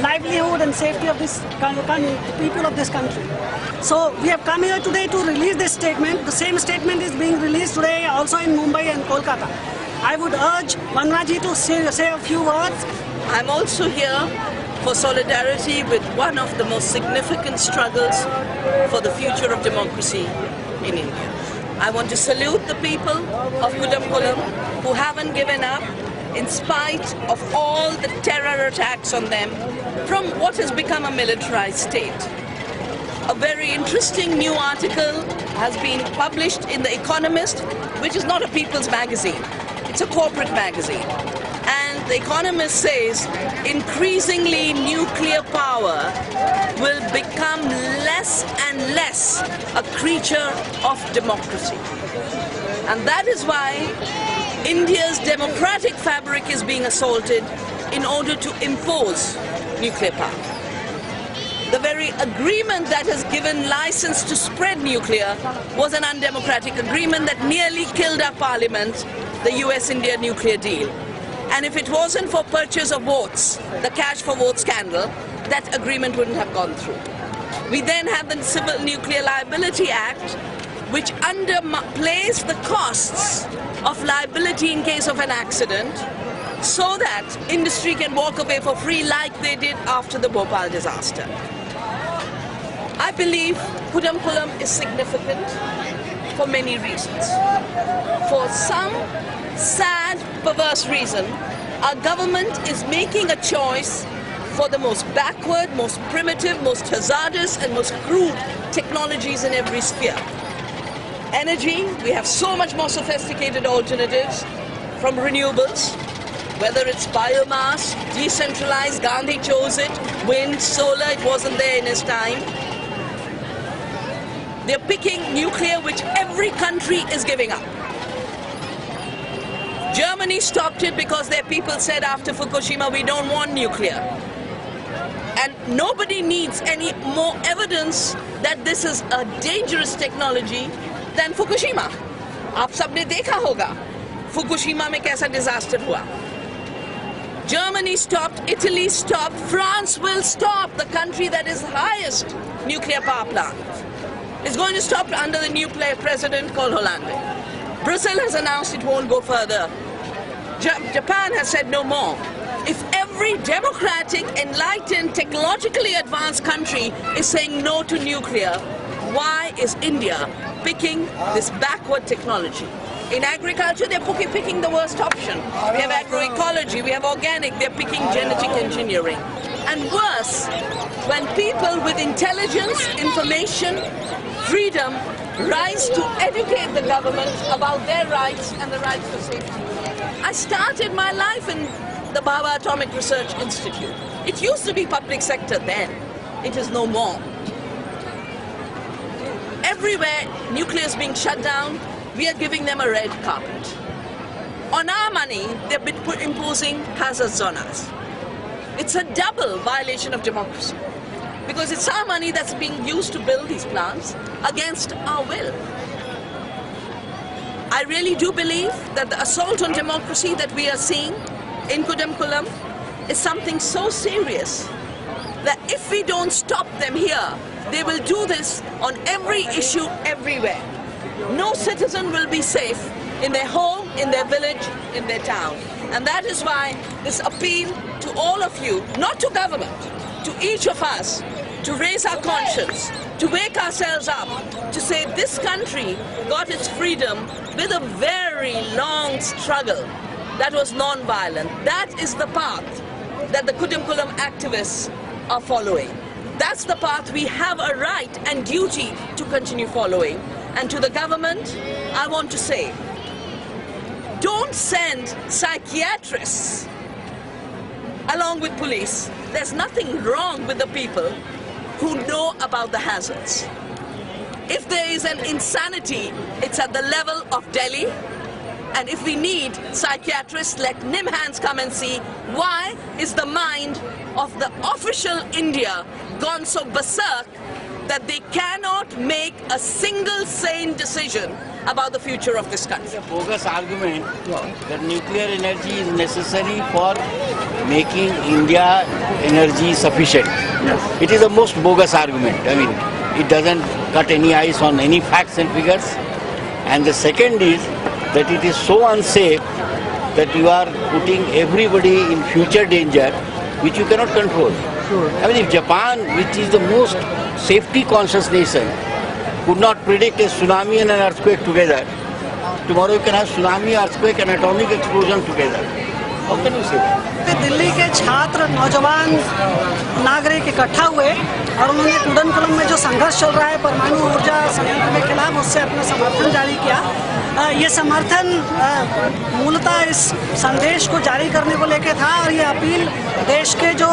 livelihood and safety of this people of this country. So we have come here today to release this statement. The same statement is being released today also in Mumbai and Kolkata. I would urge Vandana ji to say a few words. I'm also here for solidarity with one of the most significant struggles for the future of democracy in India. I want to salute the people of Kudankulam who haven't given up in spite of all the terror attacks on them from what has become a militarized state. A very interesting new article has been published in The Economist, which is not a people's magazine. It's a corporate magazine. And The Economist says increasingly nuclear power will become less and less a creature of democracy. And that is why India's democratic fabric is being assaulted in order to impose nuclear power. The very agreement that has given license to spread nuclear was an undemocratic agreement that nearly killed our parliament, the US-India nuclear deal. And if it wasn't for purchase of votes, the cash for vote scandal, that agreement wouldn't have gone through. We then have the Civil Nuclear Liability Act, which underplays the costs of liability in case of an accident, so that industry can walk away for free like they did after the Bhopal disaster. I believe Kudankulam is significant for many reasons. For some sad, perverse reason, our government is making a choice for the most backward, most primitive, most hazardous and most crude technologies in every sphere. Energy, we have so much more sophisticated alternatives from renewables, whether it's biomass, decentralized, Gandhi chose it, wind, solar, it wasn't there in his time. They're picking nuclear, which every country is giving up. Germany stopped it because their people said after Fukushima, we don't want nuclear. And nobody needs any more evidence that this is a dangerous technology than Fukushima. आप सबने देखा होगा Fukushima में कैसा disaster हुआ. Germany stopped, Italy stopped, France will stop. The country that is highest nuclear power plant is going to stop under the new president called Hollande. Brazil has announced it won't go further. Japan has said no more. If every democratic, enlightened, technologically advanced country is saying no to nuclear, why is India picking this backward technology? In agriculture, they're picking the worst option. We have agroecology, we have organic, they're picking genetic engineering. And worse, when people with intelligence, information, freedom rise to educate the government about their rights and the rights to safety. I started my life in the Bhabha Atomic Research Institute. It used to be public sector then. It is no more. Everywhere nuclear is being shut down, we are giving them a red carpet. On our money, they've been imposing hazard zonas. It's a double violation of democracy, because it's our money that's being used to build these plants against our will. I really do believe that the assault on democracy that we are seeing in Kudankulam is something so serious that if we don't stop them here, they will do this on every issue everywhere. No citizen will be safe in their home, in their village, in their town. And that is why this appeal to all of you, not to government, to each of us, to raise our conscience, to wake ourselves up, to say this country got its freedom with a very long struggle that was non-violent. That is the path that the Kudankulam activists are following. That's the path we have a right and duty to continue following. And to the government, I want to say, don't send psychiatrists along with police. There's nothing wrong with the people who know about the hazards. If there is an insanity, it's at the level of Delhi. And if we need psychiatrists, let NIMHANS come and see why is the mind of the official India gone so berserk that they cannot make a single sane decision about the future of this country. It's a bogus argument that nuclear energy is necessary for making India energy sufficient. It is the most bogus argument. I mean, it doesn't cut any ice on any facts and figures. And the second is that it is so unsafe that you are putting everybody in future danger, which you cannot control. I mean, if Japan, which is the most safety conscious nation, could not predict a tsunami and an earthquake together, tomorrow you can have tsunami, earthquake and atomic explosion together. How can you say that? Delhi के छात्र नौजवान नागरिक इकट्ठा हुए और उन्होंने कुडनकुलम में जो संघर्ष चल रहा है परमाणु ऊर्जा संयंत्र के खिलाफ उससे अपना समर्थन जारी किया। ये समर्थन मूलतः इस संदेश को जारी करने को लेकर था और ये अपील देश के जो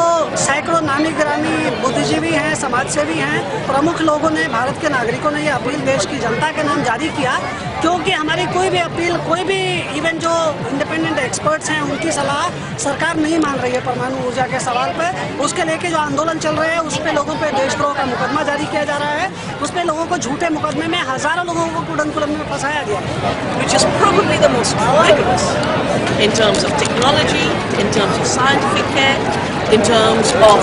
सैकड़ों नामी गिरामी बुद्धिजीवी हैं, समाजसेवी हैं, प्रमुख लोगों ने, भारत के नागरिकों ने ये अपील देश की जनता के नाम जारी किया, क्योंकि हमारी कोई भी अपील, कोई भी इवन जो इंडिपेंडेंट एक्सपर्ट्स हैं उनकी सलाह सरकार नहीं मान रही है परमाणु ऊर्जा के सवाल पे। उसके लेके जो आंदोलन चल रहे हैं उस पे लोगों पे देशद्रोह का मुकदमा जारी किया जा रहा है, उस पे लोगों को झूठे मुकदमे में हजारों लोगों को कुडनकुलम में फंसाया गया, which is probably the most rigorous in terms of technology, in terms of scientific care, in terms of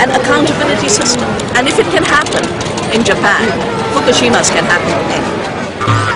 an accountability system. And if it can happen in Japan, Fukushima's can happen anywhere.